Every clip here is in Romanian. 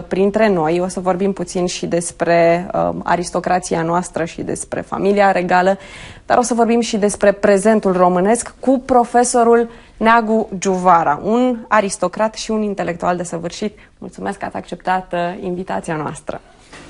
Printre noi o să vorbim puțin și despre aristocrația noastră și despre familia regală, dar o să vorbim și despre prezentul românesc cu profesorul Neagu Giuvara, un aristocrat și un intelectual desăvârșit. Mulțumesc că ați acceptat invitația noastră.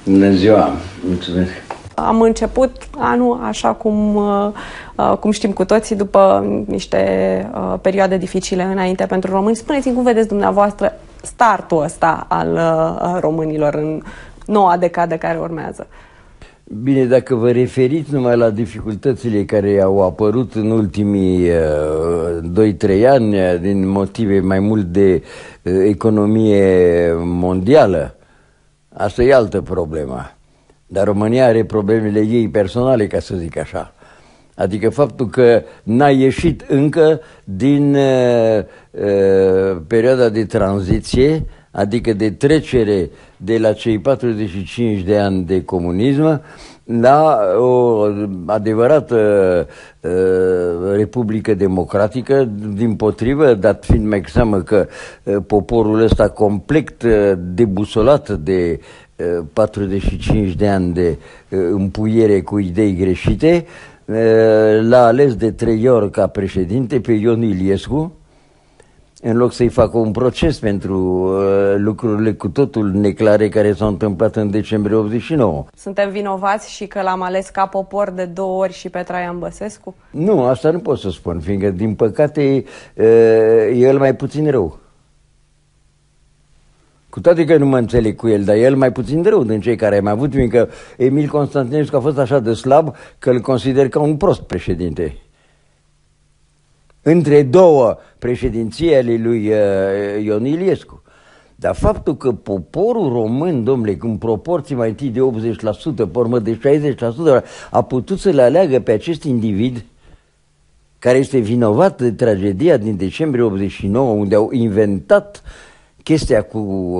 Bună ziua! Mulțumesc! Am început anul, așa cum știm cu toții, după niște perioade dificile înainte pentru români. Spuneți-mi cum vedeți dumneavoastră startul ăsta al românilor în noua decadă care urmează. Bine, dacă vă referiți numai la dificultățile care au apărut în ultimii 2-3 ani din motive mai mult de economie mondială, asta e altă problemă. Dar România are problemele ei personale, ca să zic așa. Adică faptul că n-a ieșit încă din perioada de tranziție, adică de trecere de la cei 45 de ani de comunism la o adevărată republică democratică, dimpotrivă, dat fiind mai seamă că poporul ăsta complet debusolat de 45 de ani de împuiere cu idei greșite, l-a ales de 3 ori ca președinte pe Ion Iliescu, în loc să-i facă un proces pentru lucrurile cu totul neclare care s-au întâmplat în decembrie 89. Suntem vinovați și că l-am ales ca popor de 2 ori și pe Traian Băsescu? Nu, asta nu pot să spun, fiindcă din păcate e el mai puțin rău. Cu toate că nu mă înțeleg cu el, dar el mai puțin rău din cei care am avut, fiindcă Emil Constantinescu a fost așa de slab că îl consider ca un prost președinte. Între 2 președinții ale lui Ion Iliescu. Dar faptul că poporul român, domnule, în proporții mai întâi de 80%, pe urmă de 60%, a putut să le aleagă pe acest individ care este vinovat de tragedia din decembrie 89, unde au inventat chestia cu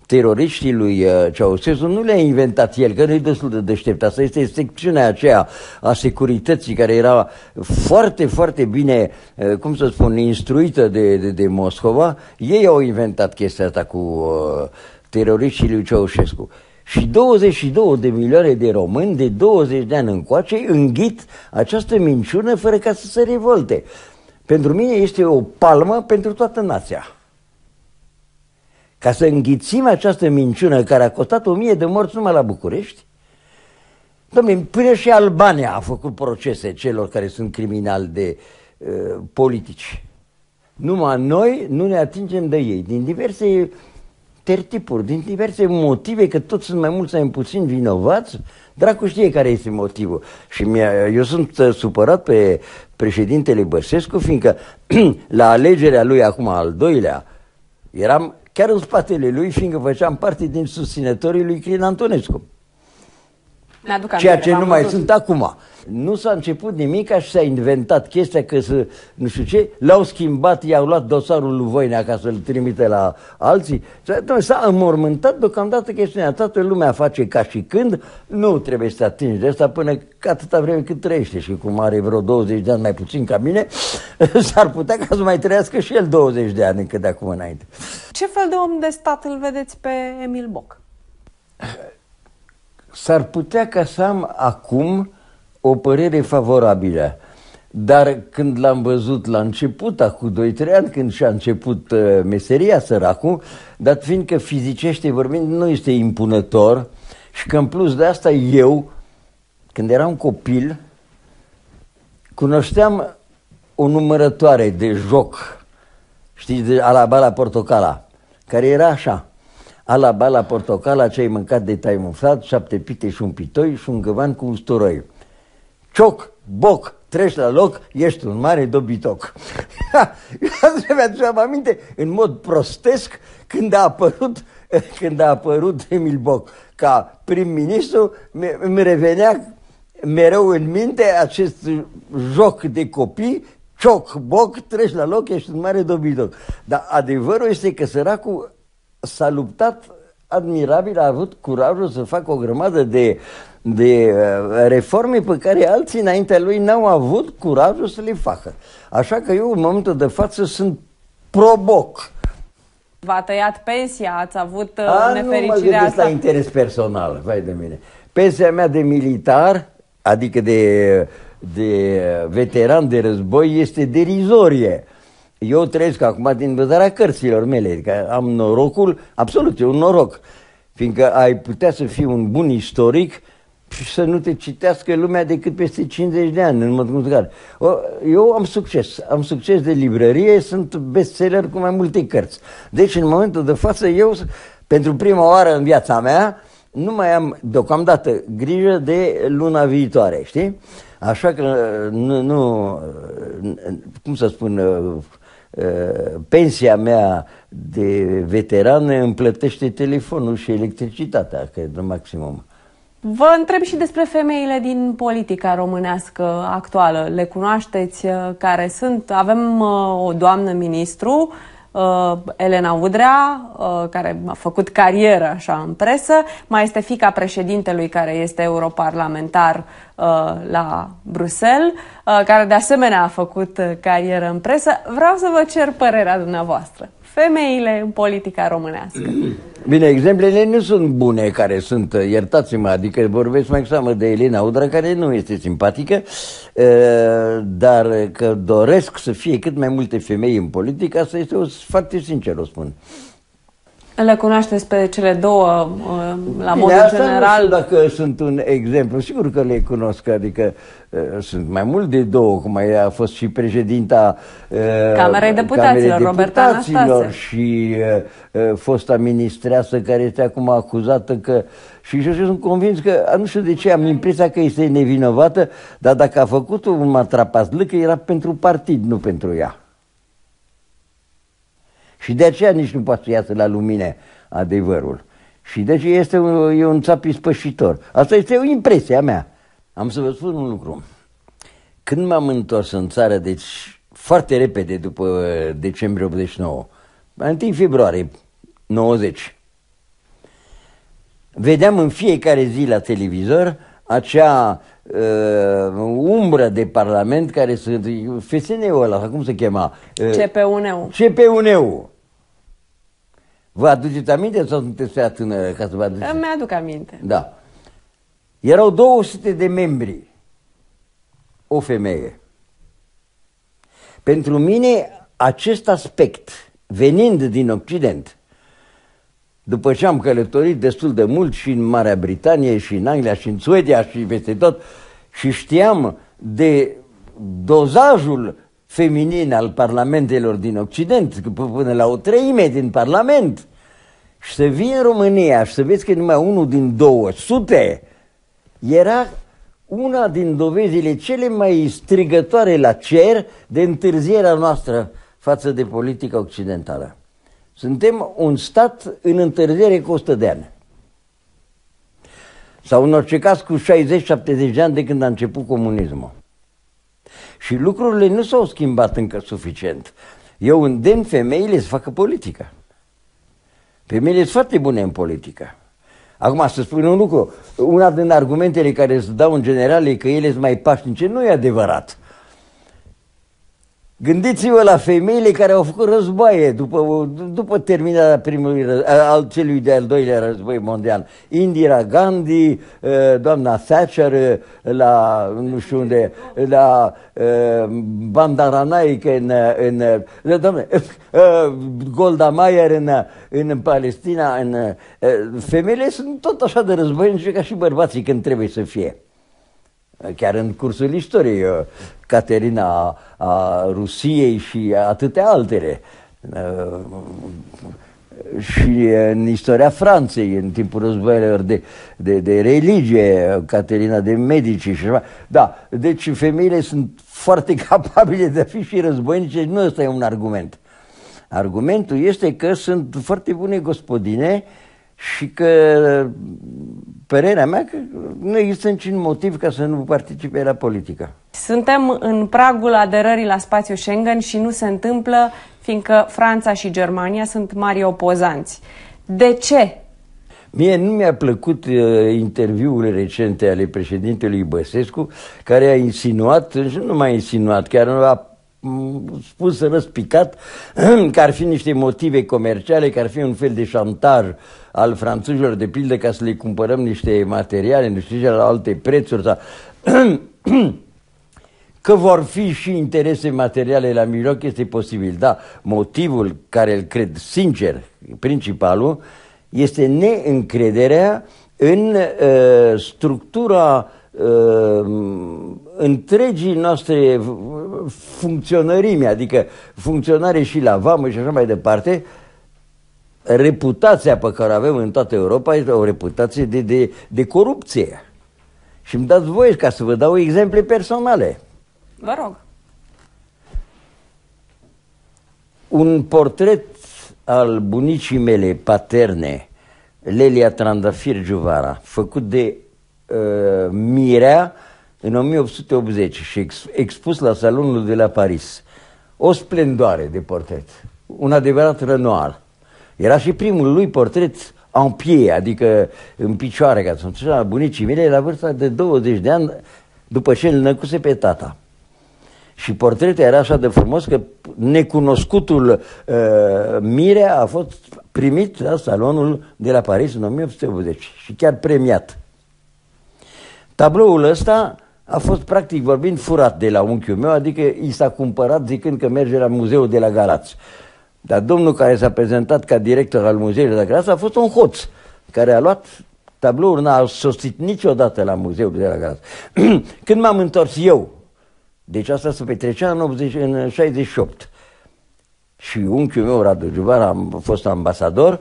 teroriștii lui Ceaușescu, nu le-a inventat el, că nu e destul de deștept. Asta este secțiunea aceea a securității care era foarte, foarte bine, cum să spun, instruită de Moscova. Ei au inventat chestia asta cu teroriștii lui Ceaușescu. Și 22 de milioane de români de 20 de ani încoace înghit această minciună fără ca să se revolte. Pentru mine este o palmă pentru toată nația. Ca să înghițim această minciună care a costat 1000 de morți numai la București, dom'le, până și Albania a făcut procese celor care sunt criminali de politici. Numai noi nu ne atingem de ei, din diverse tertipuri, din diverse motive, că toți sunt mai mult sau mai puțin vinovați. Dracu știe care este motivul. Și eu sunt supărat pe președintele Băsescu, fiindcă la alegerea lui acum al 2-lea, eram chiar în spatele lui, fiindcă făceam parte din susținătorii lui Crin Antonescu. Ceea ce nu mai sunt acum. Nu s-a început nimic și s-a inventat chestia că nu știu ce, l-au schimbat, i-au luat dosarul lui Voinea ca să-l trimite la alții. S-a înmormântat deocamdată chestiunea. Toată lumea face ca și când, nu trebuie să te atingi de asta până atâta vreme cât trăiește. Și cum are vreo 20 de ani mai puțin ca mine, s-ar putea ca să mai trăiască și el 20 de ani încă de acum înainte. Ce fel de om de stat îl vedeți pe Emil Boc? S-ar putea ca să am acum o părere favorabilă, dar când l-am văzut la început, acum 2-3 ani, când și-a început meseria săracul, dat fiind că fizicește vorbind nu este impunător și că în plus de asta eu, când eram copil, cunoșteam o numărătoare de joc, știți, de Alabala Portocala, care era așa: Alabala Portocala, ce ai mâncat de tai muflat, 7 pite și un pitoi și un găvan cu usturoi. Cioc, boc, treci la loc, ești un mare dobitoc. Asta mi-aduceam aminte în mod prostesc când a apărut Emil Boc ca prim-ministru, îmi revenea mereu în minte acest joc de copii: cioc, boc, treci la loc, ești un mare dobitoc. Dar adevărul este că săracul s-a luptat admirabil, a avut curajul să facă o grămadă de reforme pe care alții înaintea lui n-au avut curajul să le facă. Așa că eu în momentul de față sunt pro-Boc. V-a tăiat pensia, ați avut nefericirea nu mă gândesc asta? la interes personal, vai de mine. Pensia mea de militar, adică de veteran de război, este derizorie. Eu trăiesc acum din văzarea cărților mele, adică am norocul, absolut, e un noroc, fiindcă ai putea să fii un bun istoric și să nu te citească lumea decât peste 50 de ani, în mod musical. Eu am succes de librărie, sunt bestseller cu mai multe cărți. Deci, în momentul de față, eu, pentru prima oară în viața mea, nu mai am, deocamdată, grijă de luna viitoare, știi? Așa că, cum să spun, pensia mea de veteran îmi plătește telefonul și electricitatea, că e de maximum. Vă întreb și despre femeile din politica românească actuală. Le cunoașteți care sunt? Avem o doamnă ministru, Elena Udrea, care a făcut carieră așa în presă. Mai este fiica președintelui, care este europarlamentar la Bruxelles, care de asemenea a făcut carieră în presă. Vreau să vă cer părerea dumneavoastră. Femeile în politica românească. Bine, exemplele nu sunt bune care sunt, iertați-mă, adică vorbesc mai seamă de Elena Udrea, care nu este simpatică, dar că doresc să fie cât mai multe femei în politică, asta este foarte sincer, o spun. Le cunoașteți pe cele două, la modul general? Nu știu dacă sunt un exemplu, sigur că le cunosc, adică sunt mai mult de două, cum a fost și președinta Camerei Deputaților, Roberta Anastase. Și fosta ministreasă care este acum acuzată că... Și eu sunt convins că, nu știu de ce, am impresia că este nevinovată, dar dacă a făcut un matrapazlâc, era pentru partid, nu pentru ea. Și de aceea nici nu poate să iasă la lumină adevărul. Și deci e un țap ispășitor. Asta este o impresie a mea. Am să vă spun un lucru. Când m-am întors în țară, deci foarte repede după decembrie 89, 1 februarie 90, vedeam în fiecare zi la televizor acea umbră de parlament care sunt FSN-ul ăla, cum se chema? CPUN-ul. Vă aduceți aminte sau sunteți prea tânără ca să vă aduceți? Mi-aduc aminte. Da. Erau 200 de membri. O femeie. Pentru mine acest aspect, venind din Occident, după ce am călătorit destul de mult și în Marea Britanie, și în Anglia, și în Suedia, și peste tot, și știam de dozajul feminin al parlamentelor din Occident, până la 1/3 din parlament, și să vii în România și să vezi că numai unul din 200 era una din dovezile cele mai strigătoare la cer de întârzierea noastră față de politica occidentală. Suntem un stat în întârziere cu 100 de ani. Sau în orice caz cu 60-70 de ani de când a început comunismul. Și lucrurile nu s-au schimbat încă suficient. Eu îndemn femeile să facă politică. Femeile sunt foarte bune în politică. Acum, să spun un lucru, una din argumentele care se dau în general e că ele sunt mai pașnice. Nu e adevărat. Gândiți-vă la femeile care au făcut războaie după terminarea celui de-al doilea război mondial. Indira Gandhi, doamna Thatcher, la nu știu unde, la Bandaranaike Golda Meir în Palestina. Femeile sunt tot așa de războinice ca și bărbații când trebuie să fie. Chiar în cursul istoriei, Caterina a Rusiei și atâtea altele. Și în istoria Franței, în timpul războiilor de religie, Caterina de Medici și așa. Da, deci femeile sunt foarte capabile de a fi și războinice, nu ăsta e un argument. Argumentul este că sunt foarte bune gospodine și că, părerea mea, că nu există niciun motiv ca să nu participe la politică. Suntem în pragul aderării la spațiul Schengen și nu se întâmplă, fiindcă Franța și Germania sunt mari opozanți. De ce? Mie nu mi-a plăcut interviurile recente ale președintelui Băsescu, care a insinuat, și nu m-a insinuat, chiar a spus răspicat că ar fi niște motive comerciale, că ar fi un fel de șantaj al franțuzilor, de pildă, ca să le cumpărăm niște materiale, nu știu ce, la alte prețuri. Sau... Că vor fi și interese materiale la mijloc, este posibil, da. Motivul care îl cred sincer, principalul, este neîncrederea în structura întregii noastre funcționărimi, adică funcționare și la vamă și așa mai departe. Reputația pe care o avem în toată Europa este o reputație de corupție. Și îmi dați voie ca să vă dau exemple personale. Vă rog. Un portret al bunicii mele paterne, Lelia Trandafir Juvara, făcut de Mirea în 1880 și expus la salonul de la Paris. O splendoare de portret, un adevărat Renoir. Era și primul lui portret en pied, adică în picioare, ca să spun așa, bunicii mele, la vârsta de 20 de ani, după ce îl năcuse pe tata. Și portretul era așa de frumos că necunoscutul Mirea a fost primit la salonul de la Paris în 1880 și chiar premiat. Tabloul ăsta a fost, practic vorbind, furat de la unchiul meu, adică i s-a cumpărat zicând că merge la muzeul de la Galați. Dar domnul care s-a prezentat ca director al muzeului de la Galați a fost un hoț care a luat tabloul, n-a sosit niciodată la muzeul de la Galați. Când m-am întors eu, deci asta se petrecea în 68, și unchiul meu, Radu Juvara, a fost ambasador,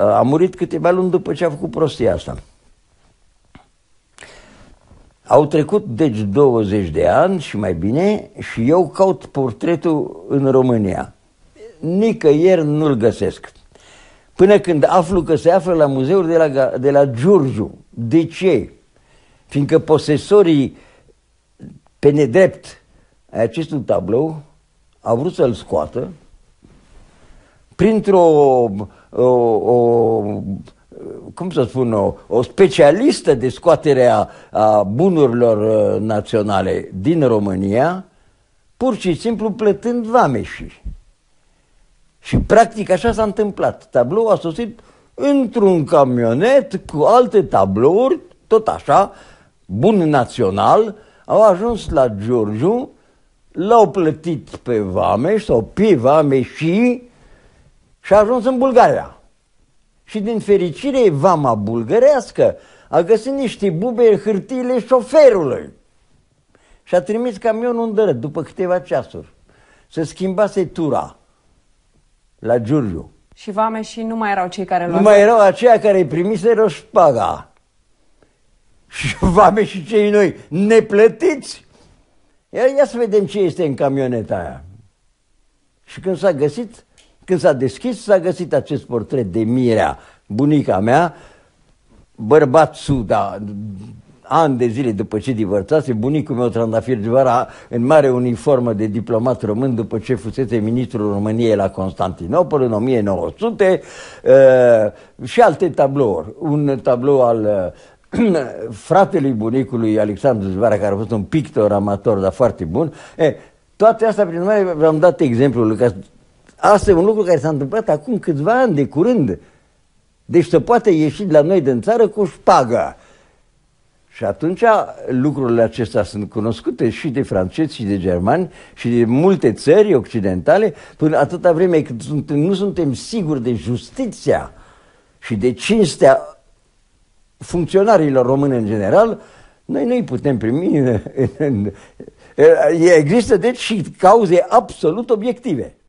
a murit câteva luni după ce a făcut prostia asta. Au trecut, deci, 20 de ani și mai bine și eu caut portretul în România. Nicăieri nu-l găsesc. Până când aflu că se află la muzeul de la Giurgiu. De ce? Fiindcă posesorii pe nedrept ai acestui tablou au vrut să-l scoată printr-o cum să spun, o specialistă de scoatere a bunurilor naționale din România, pur și simplu plătând vameșii. Și practic așa s-a întâmplat. Tabloul a sosit într-un camionet cu alte tablouri, tot așa, bun național, au ajuns la Giurgiu, l-au plătit pe vameș sau pe vameșii și a ajuns în Bulgaria. Și din fericire, vama bulgărească a găsit niște bube în hârtiile șoferului și a trimis camionul în dărât după câteva ceasuri. Se schimbase tura la Giurgiu. Și vameșii nu mai erau cei care nu mai erau aceia care îi primiseră șpaga. Și vameșii cei noi neplătiți. Ia să vedem ce este în camioneta aia. Și când s-a găsit, când s-a deschis, s-a găsit acest portret de Mirea, bunica mea, bărbat suda, ani de zile după ce divorțase, bunicul meu, Trandafir Juvara, în mare uniformă de diplomat român, după ce fusese ministrul României la Constantinopol în 1900, și alte tablouri. Un tablou al fratelui bunicului, Alexandru Juvara, care a fost un pictor amator, dar foarte bun. Toate astea, prin urmare, v-am dat exemplul că asta e un lucru care s-a întâmplat acum câțiva ani, de curând. Deci se poate ieși de la noi din țară cu șpagă. Și atunci lucrurile acestea sunt cunoscute și de francezi și de germani și de multe țări occidentale, până atâta vreme cât nu suntem siguri de justiția și de cinstea funcționarilor români în general, noi nu îi putem primi. Există deci și cauze absolut obiective.